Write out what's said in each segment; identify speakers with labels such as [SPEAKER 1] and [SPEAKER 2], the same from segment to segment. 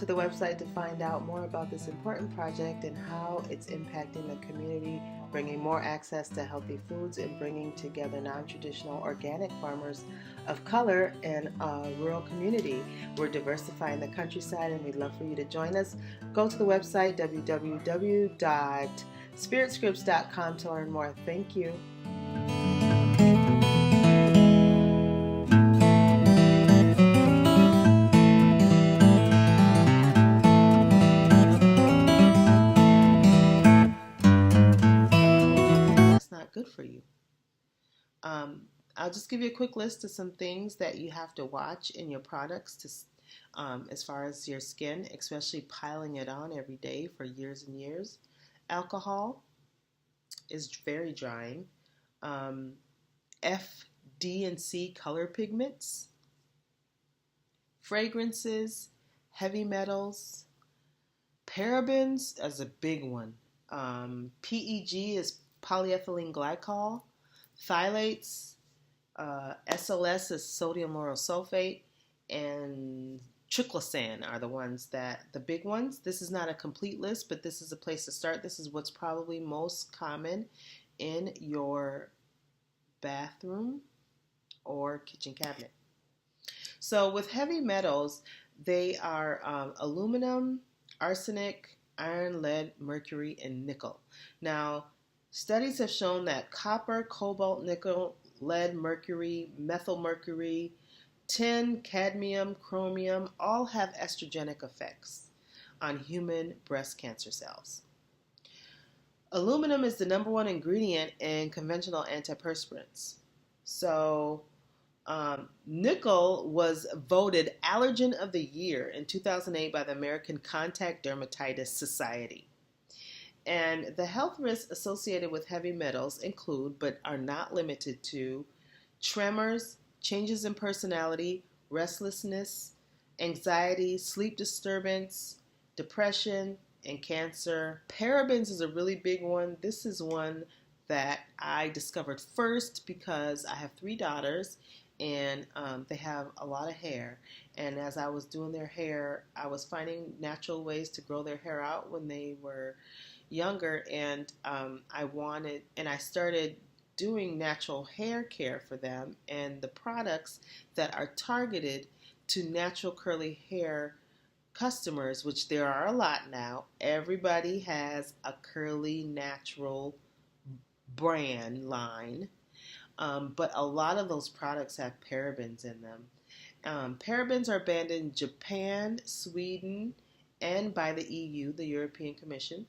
[SPEAKER 1] to the website to find out more about this important project and how it's impacting the community, bringing more access to healthy foods and bringing together non-traditional organic farmers of color in a rural community. We're diversifying the countryside and we'd love for you to join us. Go to the website www.spiritscripts.com to learn more. Thank you. That's not good for you. I'll just give you a quick list of some things that you have to watch in your products as far as your skin, especially piling it on every day for years and years. Alcohol is very drying. F, D, and C color pigments. Fragrances, heavy metals. Parabens is a big one. PEG is polyethylene glycol. Phthalates, SLS is sodium lauryl sulfate, and triclosan are the big ones. This is not a complete list, but this is a place to start. This is what's probably most common in your bathroom or kitchen cabinet. So with heavy metals, they are aluminum, arsenic, iron, lead, mercury, and nickel. Now, studies have shown that copper, cobalt, nickel, lead, mercury, methyl mercury, tin, cadmium, chromium all have estrogenic effects on human breast cancer cells. Aluminum is the number one ingredient in conventional antiperspirants. So, nickel was voted Allergen of the Year in 2008 by the American Contact Dermatitis Society. And the health risks associated with heavy metals include, but are not limited to, tremors, changes in personality, restlessness, anxiety, sleep disturbance, depression, and cancer. Parabens is a really big one. This is one that I discovered first because I have 3 daughters and they have a lot of hair. And as I was doing their hair, I was finding natural ways to grow their hair out when they were younger, and I started doing natural hair care for them, and the products that are targeted to natural curly hair customers, which there are a lot now. Everybody has a curly natural brand line, but a lot of those products have parabens in them. Parabens are banned in Japan, Sweden, and by the EU, the European Commission.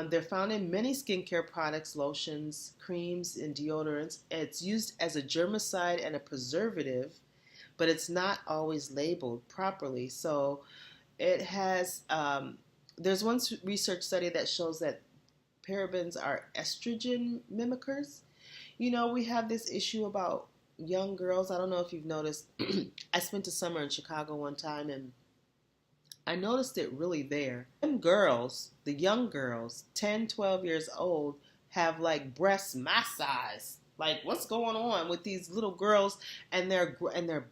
[SPEAKER 1] They're found in many skincare products, lotions, creams, and deodorants. It's used as a germicide and a preservative, but it's not always labeled properly. So it has, there's one research study that shows that parabens are estrogen mimickers. You know, we have this issue about young girls. I don't know if you've noticed. I spent a summer in Chicago one time, and I noticed it really there. Them girls, the young girls, 10, 12 years old, have like breasts my size. Like, what's going on with these little girls? And they're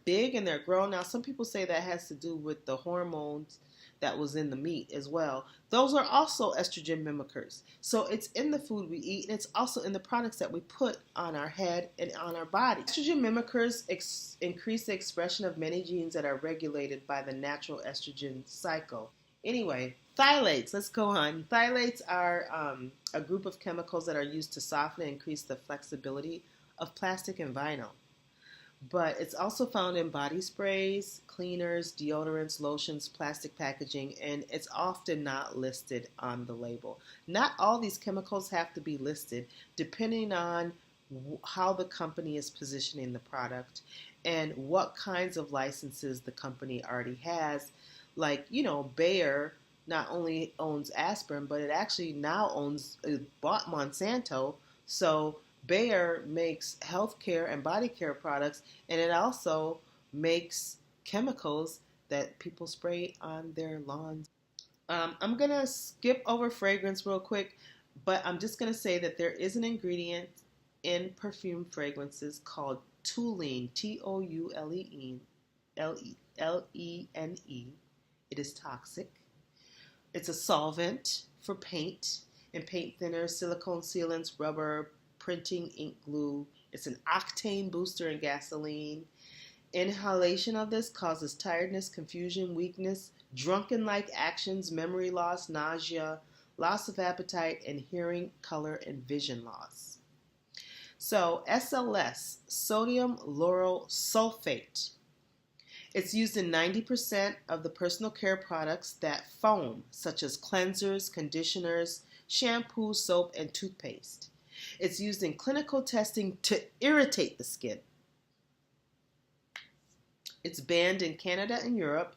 [SPEAKER 1] big and they're grown. Now, some people say that has to do with the hormones that was in the meat as well. Those are also estrogen mimickers. So it's in the food we eat, and it's also in the products that we put on our head and on our body. Estrogen mimickers increase the expression of many genes that are regulated by the natural estrogen cycle. Anyway, phthalates, let's go on. Phthalates are a group of chemicals that are used to soften and increase the flexibility of plastic and vinyl. But it's also found in body sprays, cleaners, deodorants, lotions, plastic packaging, and it's often not listed on the label. Not all these chemicals have to be listed, depending on how the company is positioning the product and what kinds of licenses the company already has. Like, you know, Bayer not only owns aspirin, but it actually now bought Monsanto. So Bayer makes healthcare and body care products, and it also makes chemicals that people spray on their lawns. I'm going to skip over fragrance real quick, but I'm just going to say that there is an ingredient in perfume fragrances called toluene, Toulene, L-E-N-E. It is toxic. It's a solvent for paint and paint thinner, silicone sealants, rubber, printing, ink glue. It's an octane booster in gasoline. Inhalation of this causes tiredness, confusion, weakness, drunken like actions, memory loss, nausea, loss of appetite, and hearing, color, and vision loss. So, SLS, sodium lauryl sulfate. It's used in 90% of the personal care products that foam, such as cleansers, conditioners, shampoo, soap, and toothpaste. It's used in clinical testing to irritate the skin. It's banned in Canada and Europe,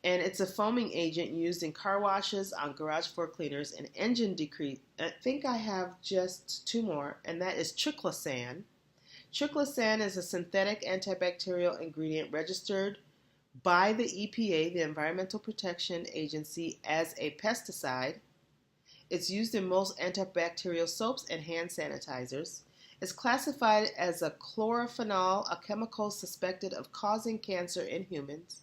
[SPEAKER 1] and it's a foaming agent used in car washes, on garage floor cleaners, and engine decrease. I think I have just two more, and that is triclosan. Triclosan is a synthetic antibacterial ingredient registered by the EPA, the Environmental Protection Agency, as a pesticide. It's used in most antibacterial soaps and hand sanitizers. It's classified as a chlorophenol, a chemical suspected of causing cancer in humans.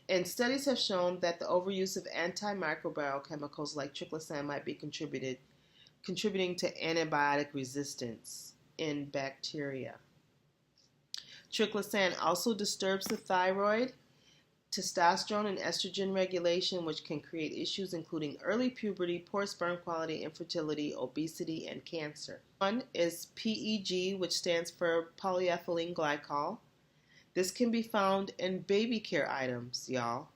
[SPEAKER 1] And studies have shown that the overuse of antimicrobial chemicals like triclosan might be contributing to antibiotic resistance in bacteria. Triclosan also disturbs the thyroid, testosterone, and estrogen regulation, which can create issues including early puberty, poor sperm quality, infertility, obesity, and cancer. One is PEG, which stands for polyethylene glycol. This can be found in baby care items, y'all.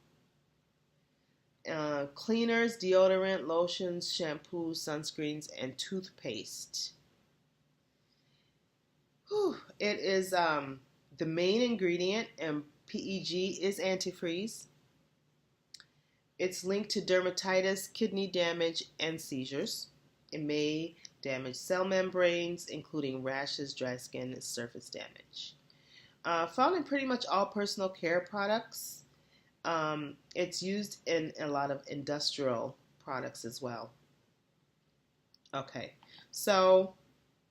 [SPEAKER 1] Cleaners, deodorant, lotions, shampoos, sunscreens, and toothpaste. It is the main ingredient, and PEG is antifreeze. It's linked to dermatitis, kidney damage, and seizures. It may damage cell membranes, including rashes, dry skin, and surface damage. Found in pretty much all personal care products. It's used in a lot of industrial products as well. Okay, so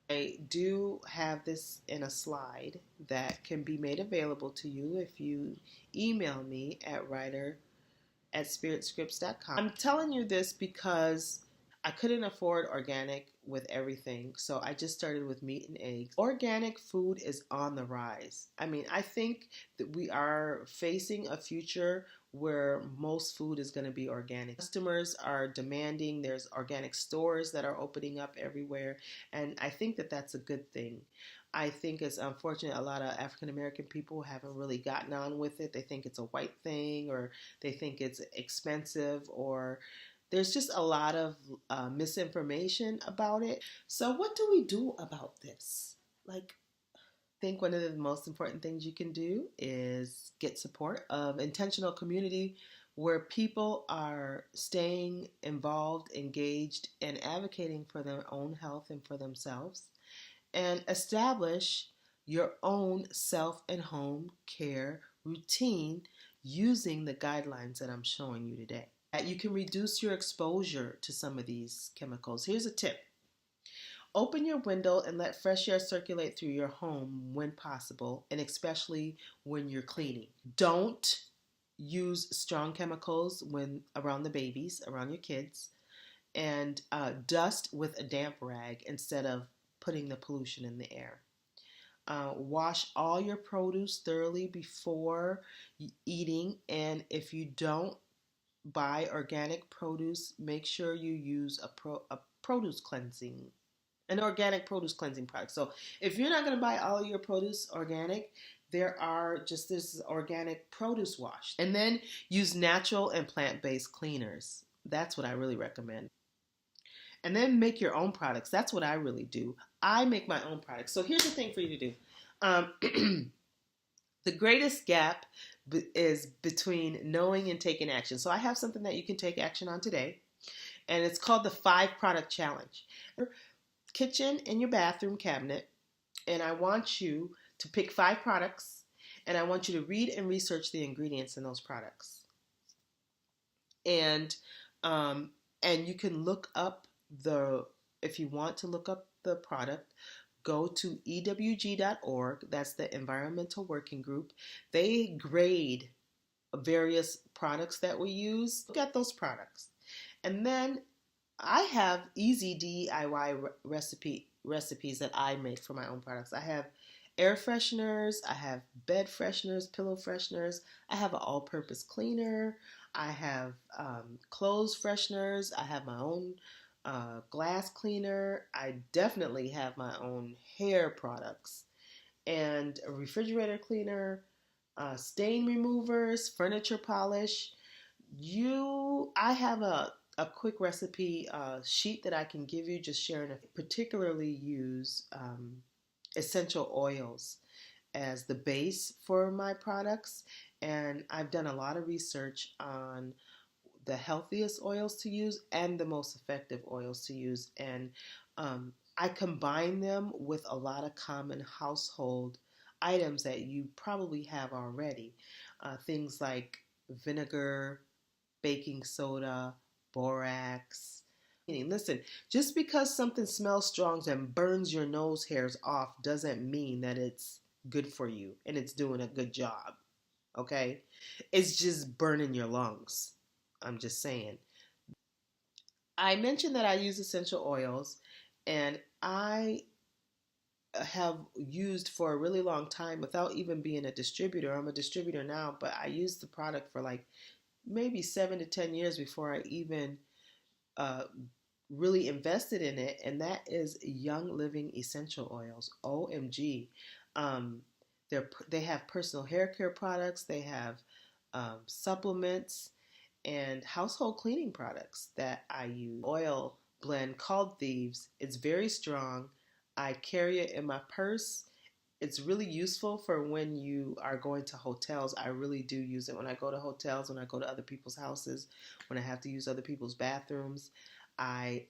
[SPEAKER 1] I do have this in a slide that can be made available to you if you email me at writer@spiritscripts.com. I'm telling you this because I couldn't afford organic with everything, so I just started with meat and eggs. Organic food is on the rise. I mean, I think that we are facing a future where most food is going to be organic. Customers are demanding, there's organic stores that are opening up everywhere, and I think that that's a good thing. I think it's unfortunate a lot of African American people haven't really gotten on with it. They think it's a white thing, or they think it's expensive, or there's just a lot of misinformation about it. So what do we do about this? I think one of the most important things you can do is get support of intentional community where people are staying involved, engaged, and advocating for their own health and for themselves. And establish your own self and home care routine using the guidelines that I'm showing you today. You can reduce your exposure to some of these chemicals. Here's a tip. Open your window and let fresh air circulate through your home when possible, and especially when you're cleaning. Don't use strong chemicals when around the babies, around your kids, and dust with a damp rag instead of putting the pollution in the air. Wash all your produce thoroughly before eating, and if you don't buy organic produce, make sure you use an organic produce cleansing product. So if you're not going to buy all your produce organic, this organic produce wash. And then use natural and plant-based cleaners. That's what I really recommend. And then make your own products. That's what I really do. I make my own products. So here's the thing for you to do. The greatest gap is between knowing and taking action. So I have something that you can take action on today, and it's called the 5-product challenge. Kitchen and your bathroom cabinet, and I want you to pick 5 products, and I want you to read and research the ingredients in those products. And you can look up if you want to look up the product, go to EWG.org. That's the Environmental Working Group. They grade various products that we use. Look at those products. And then I have easy DIY recipes that I make for my own products. I have air fresheners, I have bed fresheners, pillow fresheners, I have an all-purpose cleaner, I have clothes fresheners, I have my own glass cleaner, I definitely have my own hair products, and a refrigerator cleaner, stain removers, furniture polish. I have a quick recipe sheet that I can give you, just sharing. I particularly use essential oils as the base for my products, and I've done a lot of research on the healthiest oils to use and the most effective oils to use, and I combine them with a lot of common household items that you probably have already. Things like vinegar, baking soda, borax. Listen, just because something smells strong and burns your nose hairs off doesn't mean that it's good for you and it's doing a good job. Okay? It's just burning your lungs. I'm just saying. I mentioned that I use essential oils, and I have used for a really long time without even being a distributor. I'm a distributor now, but I used the product for like maybe 7 to 10 years before I even uh, really invested in it, and that is Young Living Essential Oils. OMG. Um, they have personal hair care products, they have supplements, and household cleaning products that I use. Oil blend called Thieves. It's very strong. I carry it in my purse. It's really useful for when you are going to hotels. I really do use it when I go to hotels, when I go to other people's houses, when I have to use other people's bathrooms. I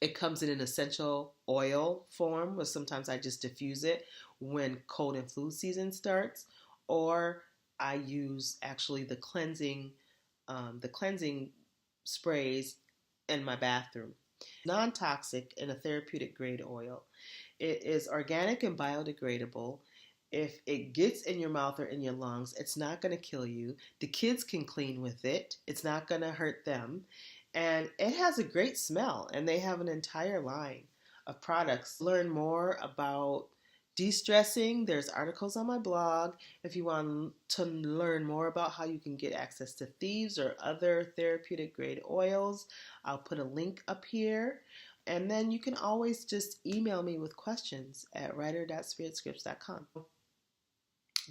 [SPEAKER 1] It comes in an essential oil form, where sometimes I just diffuse it when cold and flu season starts, or I use actually the cleansing sprays in my bathroom. Non-toxic and a therapeutic grade oil. It is organic and biodegradable. If it gets in your mouth or in your lungs, it's not going to kill you. The kids can clean with it. It's not going to hurt them. And it has a great smell, and they have an entire line of products. Learn more about de-stressing. There's articles on my blog. If you want to learn more about how you can get access to Thieves or other therapeutic grade oils, I'll put a link up here. And then you can always just email me with questions at writer.spiritscripts.com.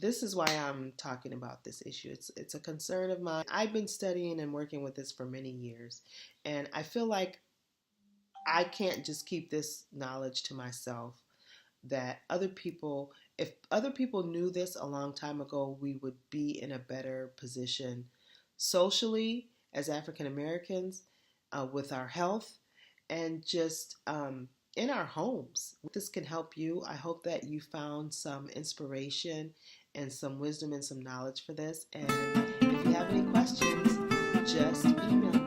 [SPEAKER 1] This is why I'm talking about this issue. It's a concern of mine. I've been studying and working with this for many years, and I feel like I can't just keep this knowledge to myself. That if other people knew this a long time ago, we would be in a better position socially as African Americans, with our health, and just in our homes. This can help you. I hope that you found some inspiration and some wisdom and some knowledge for this. And if you have any questions, just email